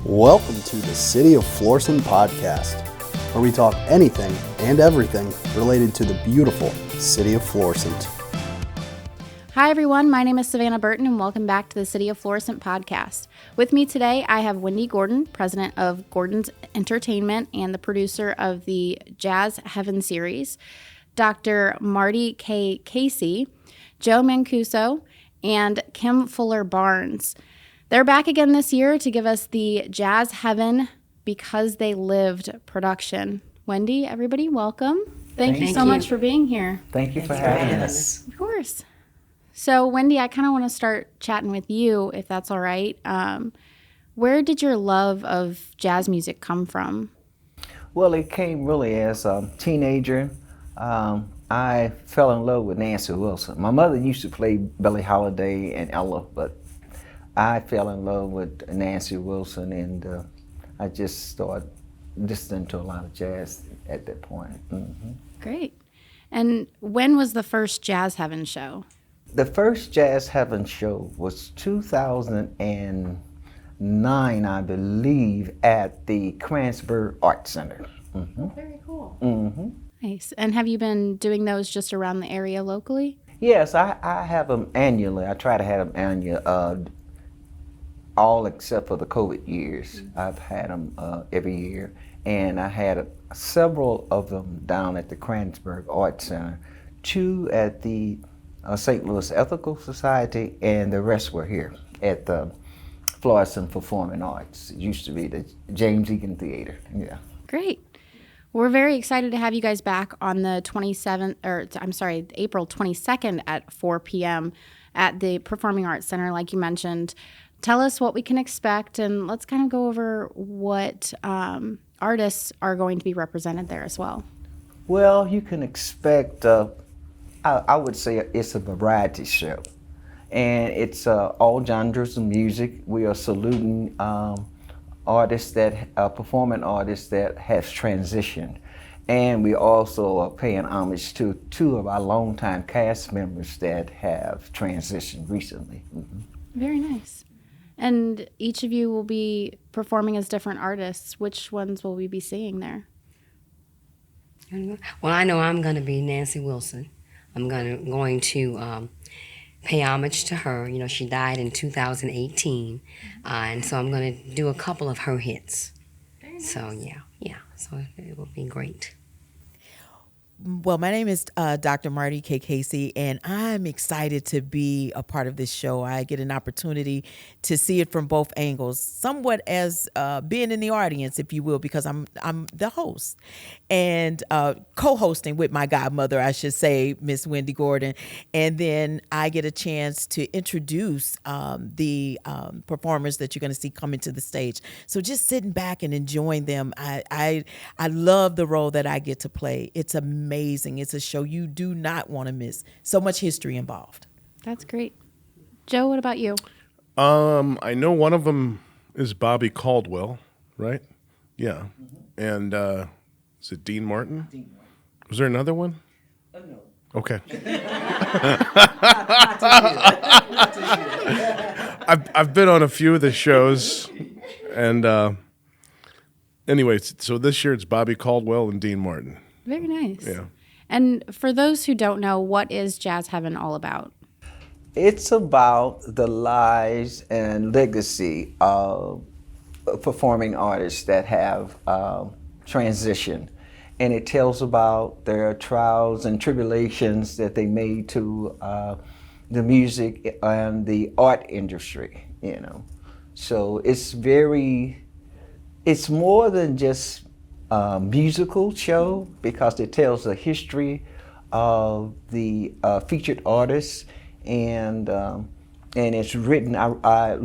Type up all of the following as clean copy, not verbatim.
Welcome to the City of Florissant podcast, where we talk anything and everything related to the beautiful City of Florissant. Hi everyone, my name is Savannah Burton and welcome back to the City of Florissant podcast. With me today, I have Wendy Gordon, president of Gordon's Entertainment and the producer of the Jazz Heaven series, Dr. Marty K. Casey, Joe Macuso, and Kim Fuller-Barnes. They're back again this year to give us the Jazz Heaven Because They Lived production. Wendy, everybody, welcome. Thank you so much for being here. Thank you for having us. Of course. So, Wendy, I kind of want to start chatting with you, if that's all right. Where did your love of jazz music come from? Well, it came really as a teenager. I fell in love with Nancy Wilson. My mother used to play Billie Holiday and Ella, but I fell in love with Nancy Wilson, and I just started listening to a lot of jazz at that point. Mm-hmm. Great. And when was the first Jazz Heaven show? The first Jazz Heaven show was 2009, I believe, at the Kranzberg Art Center. Mm-hmm. Very cool. Mm-hmm. Nice. And have you been doing those just around the area locally? Yes, I have them annually. I try to have them annually. All except for the COVID years. I've had them every year. And I had several of them down at the Kranzberg Art Center, 2 at the St. Louis Ethical Society, and the rest were here at the Florissant Performing Arts. It used to be the James Egan Theater. Yeah. Great. We're very excited to have you guys back on the April 22nd at 4 p.m. at the Performing Arts Center, like you mentioned. Tell us what we can expect, and let's kind of go over what artists are going to be represented there as well. Well, you can expect, I would say it's a variety show. And it's all genres of music. We are saluting artists performing artists that have transitioned. And we also are paying homage to 2 of our longtime cast members that have transitioned recently. Mm-hmm. Very nice. And each of you will be performing as different artists. Which ones will we be seeing there? Well, I know I'm going to be Nancy Wilson. I'm going to pay homage to her. You know, she died in 2018, and so I'm going to do a couple of her hits. Nice. So, so it will be great. Well, my name is Dr. Marty K. Casey, and I'm excited to be a part of this show. I get an opportunity to see it from both angles, somewhat as being in the audience, if you will, because I'm the host and co-hosting with my godmother, I should say, Miss Wendy Gordon. And then I get a chance to introduce the performers that you're going to see coming to the stage. So just sitting back and enjoying them, I love the role that I get to play. It's amazing. It's a show you do not want to miss. So much history involved. That's great. Joe, what about you? I know one of them is Bobby Caldwell, right? Yeah. Mm-hmm. And is it Dean Martin? Dean Martin. Was there another one? No. Okay. I've been on a few of the shows, and anyway, so this year it's Bobby Caldwell and Dean Martin. Very nice. Yeah. And for those who don't know, what is Jazz Heaven all about? It's about the lives and legacy of performing artists that have transitioned. And it tells about their trials and tribulations that they made to the music and the art industry, you know. So it's more than just musical show, because it tells the history of the featured artists, and it's written. I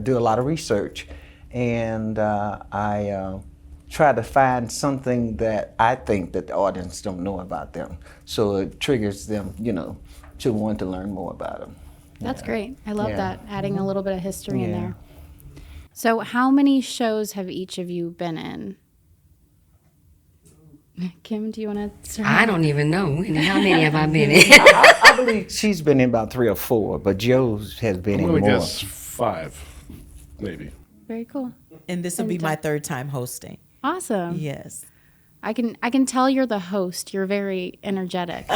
do a lot of research, and I try to find something that I think that the audience don't know about them, so it triggers them, you know, to want to learn more about them. That's great. I love that, adding a little bit of history in there. So how many shows have each of you been in? Kim, do you want to start? I don't even know. How many have I been in? I believe she's been in about 3 or 4, but Joe has been in more. I guess 5. maybe. Very cool. And this will be my third time hosting. Awesome. Yes. I can tell you're the host. You're very energetic.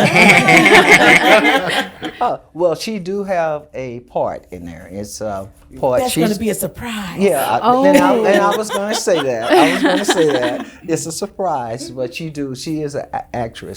Well, she do have a part in there. It's a part. That's going to be a surprise. Yeah, and I was going to say that. It's a surprise, but she is an actor,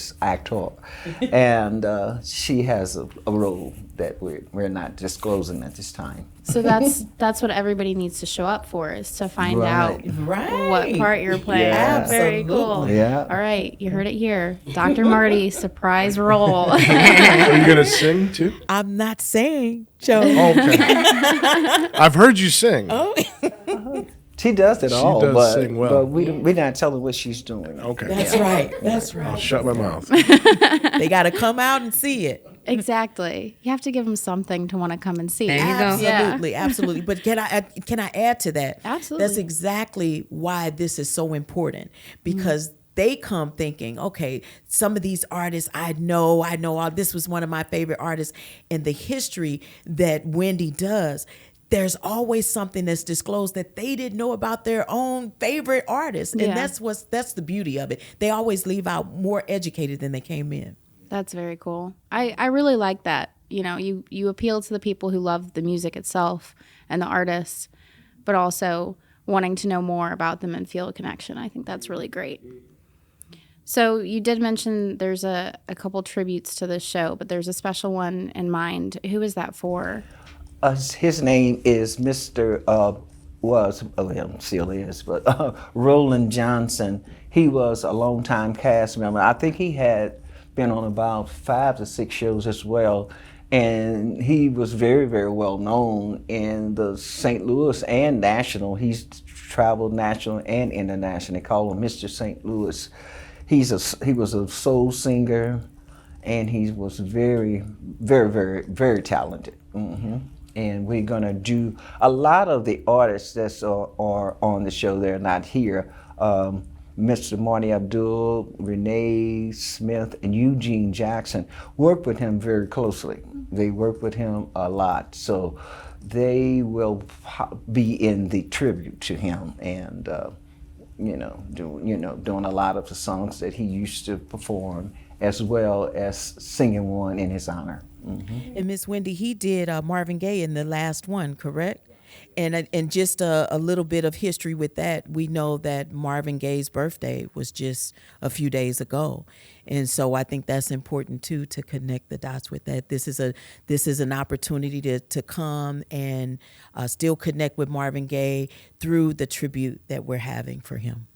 and she has a role that we're not disclosing at this time. So that's what everybody needs to show up for, is to find out what part you're playing. Yeah. Very cool. Yeah. All right, you heard it here. Dr. Marty, surprise role. Are you going to sing too? I'm not saying, Joe. Okay. I've heard you sing. Oh. She does it all, does but, sing well. but we're not telling what she's doing. Okay. That's right. That's right. I'll shut my mouth. They got to come out and see it. Exactly. You have to give them something to want to come and see. There you go. Absolutely, absolutely. But can I add to that? Absolutely. That's exactly why this is so important, because they come thinking, okay, some of these artists I know, this was one of my favorite artists, and the history that Wendy does, there's always something that's disclosed that they didn't know about their own favorite artist. And that's the beauty of it. They always leave out more educated than they came in. That's very cool. I really like that. You know, you appeal to the people who love the music itself and the artists, but also wanting to know more about them and feel a connection. I think that's really great. So you did mention there's a couple tributes to this show, but there's a special one in mind. Who is that for? His name is Mr. Still is, but Roland Johnson. He was a longtime cast member. I think he had been on about 5 to 6 shows as well. And he was very, very well known in the St. Louis and national. He's traveled national and international. They call him Mr. St. Louis. He was a soul singer, and he was very, very, very, very talented. And we're gonna do a lot of the artists that are on the show. They're not here. Mr. Marty Abdulla, Renee Smith, and Eugen Johnson work with him very closely. They work with him a lot, so they will be in the tribute to him, and doing a lot of the songs that he used to perform, as well as singing one in his honor. And Miss Wendy, he did Marvin Gaye in the last one, correct? And just a little bit of history with that, we know that Marvin Gaye's birthday was just a few days ago, and so I think that's important too, to connect the dots with that. This is an opportunity to come and still connect with Marvin Gaye through the tribute that we're having for him.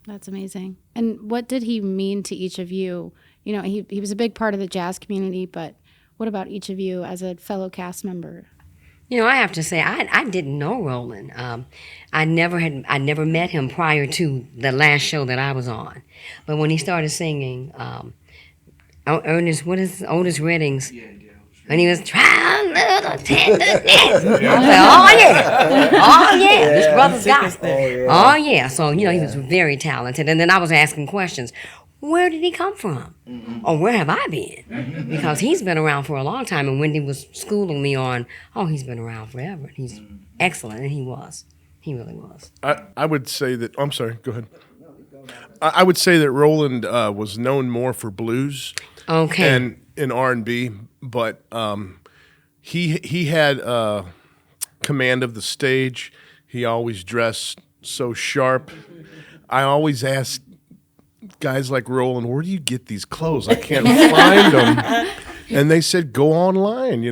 That's amazing. And what did he mean to each of you? You know, he was a big part of the jazz community, but what about each of you as a fellow cast member? You know, I have to say, I didn't know Roland. I never met him prior to the last show that I was on. But when he started singing, Otis Redding's, and he was trying a little tenderness. I was like, oh yeah, this brother's got it. Oh yeah, so he was very talented. And then I was asking questions. Where did he come from? Or where have I been? Because he's been around for a long time, and Wendy was schooling me on, he's been around forever. And he's excellent, and he was. He really was. I would say that, I'm sorry, go ahead. I would say that Roland was known more for blues and in R&B, but he had command of the stage. He always dressed so sharp. I always asked guys like Roland, where do you get these clothes? I can't find them. And they said, go online,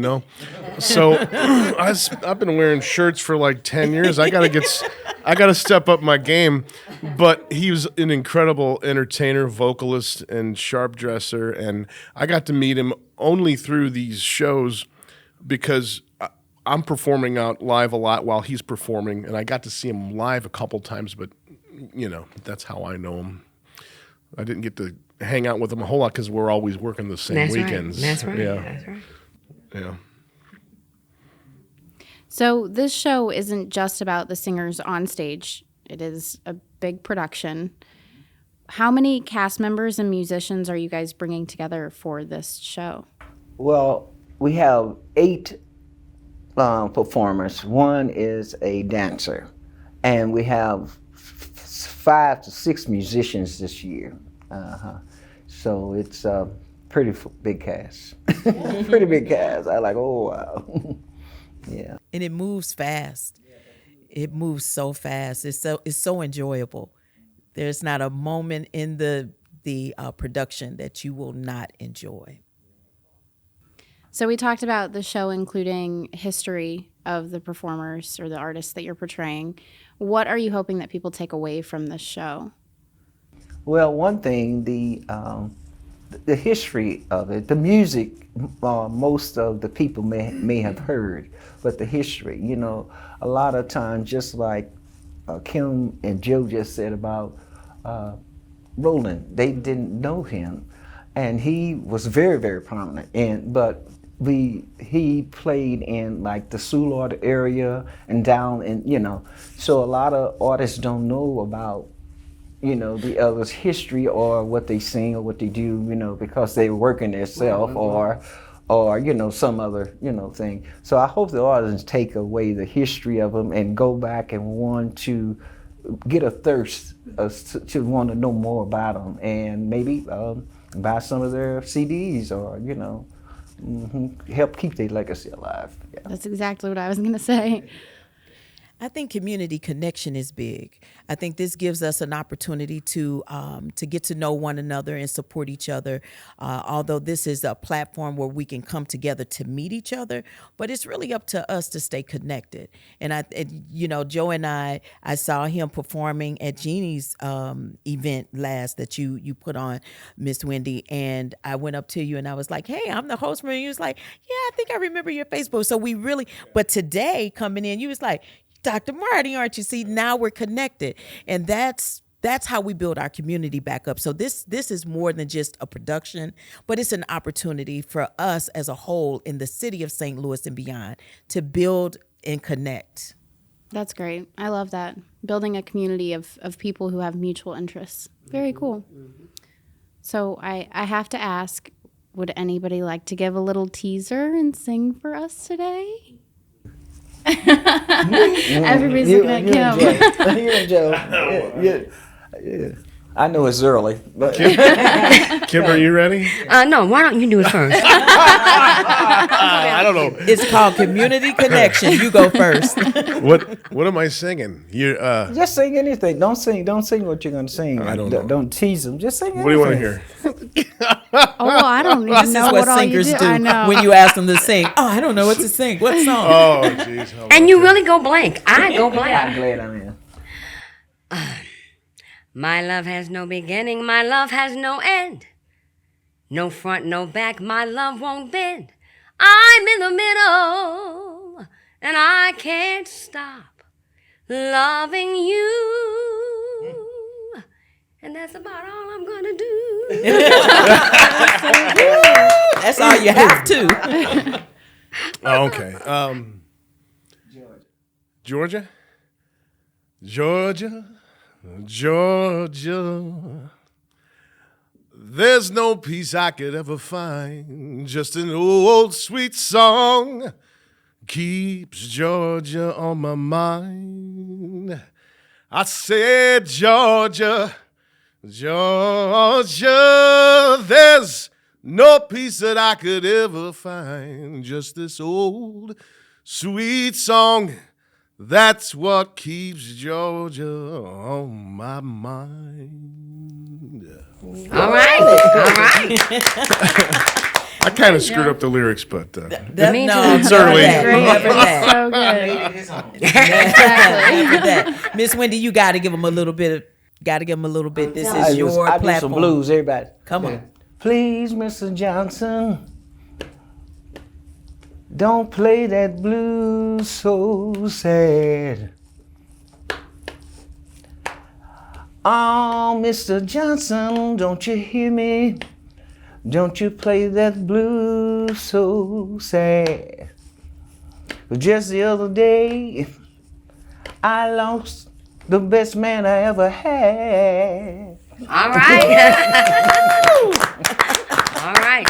So I've been wearing shirts for like 10 years. I gotta step up my game. But he was an incredible entertainer, vocalist, and sharp dresser. And I got to meet him only through these shows because I'm performing out live a lot while he's performing. And I got to see him live a couple times, but that's how I know him. I didn't get to hang out with him a whole lot because we're always working the same weekends. That's right. Yeah. That's right. Yeah. So this show isn't just about the singers on stage. It is a big production. How many cast members and musicians are you guys bringing together for this show? Well, we have 8 performers. One is a dancer, and we have 5 to 6 musicians this year. So it's a pretty big cast. Pretty big cast. I like, oh wow. Yeah. And it moves fast. It moves so fast. It's so enjoyable. There's not a moment in the production that you will not enjoy. So we talked about the show including history of the performers or the artists that you're portraying. What are you hoping that people take away from this show? Well, one thing, the history of it, the music, most of the people may have heard, but the history, you know, a lot of times, just like Kim and Joe just said about Roland, they didn't know him, and he was very, very prominent. But he played in like the Soulard area and down in, you know, so a lot of artists don't know about, you know, the others' history or what they sing or what they do, you know, because they work in themselves or you know, some other, you know, thing. So I hope the audience take away the history of them and go back and want to get a thirst to want to know more about them, and maybe buy some of their CDs or, you know, help keep their legacy alive. Yeah. That's exactly what I was going to say. I think community connection is big. I think this gives us an opportunity to get to know one another and support each other. Although this is a platform where we can come together to meet each other, but it's really up to us to stay connected. And you know, Joe and I saw him performing at Jeannie's event last that you put on, Miss Wendy, and I went up to you and I was like, "Hey, I'm the host." And you was like, "Yeah, I think I remember your Facebook." So we really, but today coming in, you was like, "Dr. Marty, aren't you?" See, now we're connected. And that's how we build our community back up. So this is more than just a production, but it's an opportunity for us as a whole in the city of St. Louis and beyond to build and connect. That's great. I love that. Building a community of people who have mutual interests. Very cool. So I have to ask, would anybody like to give a little teaser and sing for us today? Everybody's looking at Kim. You and Joe. Yeah. I know it's early, but Kim, are you ready? No, why don't you do it first? I don't know. It's called Community Connection. You go first. What am I singing? You just sing anything. Don't sing what you're gonna sing. I don't know. Don't tease them. Just sing anything. What do you want to hear? Oh, I don't even This know is what what all you singers do. I do know. when you ask them to sing. Oh, I don't know what to sing. What song? Oh, jeez. And you really go blank. I go blank. I'm glad I'm here. My love has no beginning, my love has no end. No front, no back, my love won't bend. I'm in the middle, and I can't stop loving you. And that's about all I'm gonna do. That's all you have to. Oh, okay. Georgia. There's no peace I could ever find. Just an old sweet song keeps Georgia on my mind. I said, Georgia, there's no peace that I could ever find. Just this old sweet song. That's what keeps Georgia on my mind. All right. I kind of screwed up the lyrics, but No, it's early. Never that. So good. Never that. Miss Wendy, you got to give them a little bit. This is your I do platform. some blues, everybody. Come on. Please, Mr. Johnson, don't play that blues so sad. Oh, Mr. Johnson, don't you hear me? Don't you play that blues so sad. Just the other day, I lost the best man I ever had. All right. All right.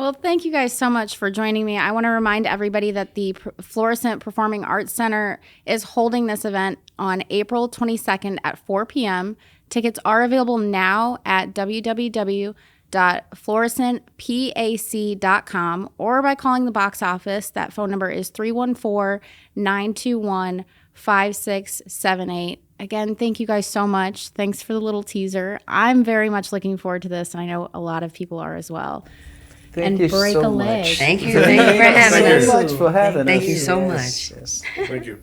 Well, thank you guys so much for joining me. I want to remind everybody that the Florissant Performing Arts Center is holding this event on April 22nd at 4 p.m. Tickets are available now at www.florissantpac.com or by calling the box office. That phone number is 314-921-5678. Again, thank you guys so much. Thanks for the little teaser. I'm very much looking forward to this, and I know a lot of people are as well. Thank you break so a leg. much. Thank you. Thank you for having us. Thank you so much for having us. Thank you so much. Yes. Thank you.